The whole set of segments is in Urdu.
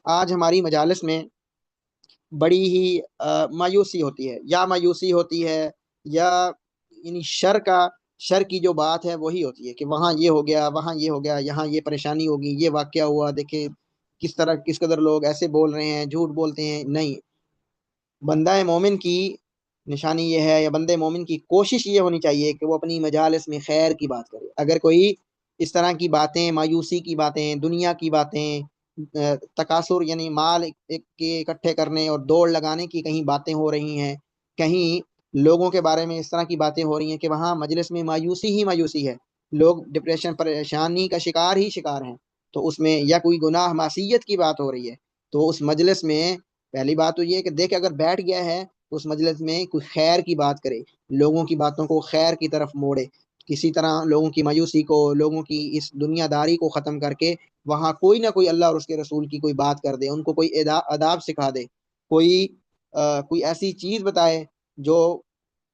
آج ہماری مجالس میں بڑی ہی مایوسی ہوتی ہے، یا مایوسی ہوتی ہے یا یعنی شر کی جو بات ہے وہی ہوتی ہے کہ وہاں یہ ہو گیا، وہاں یہ ہو گیا، یہاں یہ پریشانی ہوگی، یہ واقعہ ہوا، دیکھیں کس قدر لوگ ایسے بول رہے ہیں، جھوٹ بولتے ہیں۔ نہیں، بندہ مومن کی نشانی یہ ہے، یا بندے مومن کی کوشش یہ ہونی چاہیے کہ وہ اپنی مجالس میں خیر کی بات کرے۔ اگر کوئی اس طرح کی باتیں، مایوسی کی باتیں، دنیا کی باتیں، تکاثر یعنی مال کے اکٹھے کرنے اور دوڑ لگانے کی کہیں باتیں ہو رہی ہیں، کہیں لوگوں کے بارے میں اس طرح کی باتیں ہو رہی ہیں کہ وہاں مجلس میں مایوسی ہی مایوسی ہے، لوگ ڈپریشن، پریشانی کا شکار ہیں، تو اس میں یا کوئی گناہ معصیت کی بات ہو رہی ہے، تو اس مجلس میں پہلی بات تو یہ کہ دیکھ اگر بیٹھ گیا ہے تو اس مجلس میں کوئی خیر کی بات کرے، لوگوں کی باتوں کو خیر کی طرف موڑے، کسی طرح لوگوں کی مایوسی کو، لوگوں کی اس دنیا داری کو ختم کر کے وہاں کوئی نہ کوئی اللہ اور اس کے رسول کی کوئی بات کر دے، ان کو کوئی آداب سکھا دے، کوئی ایسی چیز بتائے جو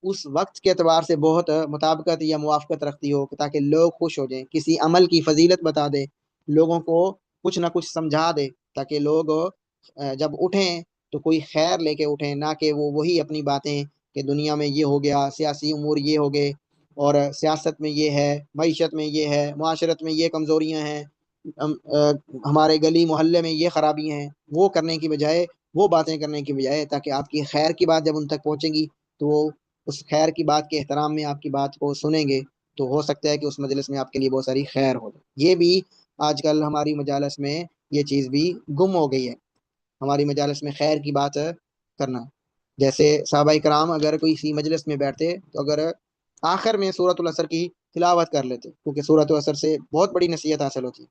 اس وقت کے اعتبار سے بہت مطابقت یا موافقت رکھتی ہو، تاکہ لوگ خوش ہو جائیں، کسی عمل کی فضیلت بتا دے، لوگوں کو کچھ نہ کچھ سمجھا دے، تاکہ لوگ جب اٹھیں تو کوئی خیر لے کے اٹھیں، نہ کہ وہی اپنی باتیں کہ دنیا میں یہ ہو گیا، سیاسی امور یہ ہو گئے، اور سیاست میں یہ ہے، معیشت میں یہ ہے، معاشرت میں یہ کمزوریاں ہیں، ہمارے گلی محلے میں یہ خرابیاں ہیں، وہ کرنے کی بجائے، وہ باتیں کرنے کی بجائے، تاکہ آپ کی خیر کی بات جب ان تک پہنچے گی تو وہ اس خیر کی بات کے احترام میں آپ کی بات کو سنیں گے، تو ہو سکتا ہے کہ اس مجلس میں آپ کے لیے بہت ساری خیر ہو جائے۔ یہ بھی آج کل ہماری مجالس میں یہ چیز بھی گم ہو گئی ہے، ہماری مجالس میں خیر کی بات کرنا۔ جیسے صحابہ کرام اگر کوئی سی مجلس میں بیٹھتے تو اگر آخر میں سورۃ العصر کی تلاوت کر لیتے، کیونکہ سورۃ العصر سے بہت بڑی نصیحت حاصل ہوتی ہے،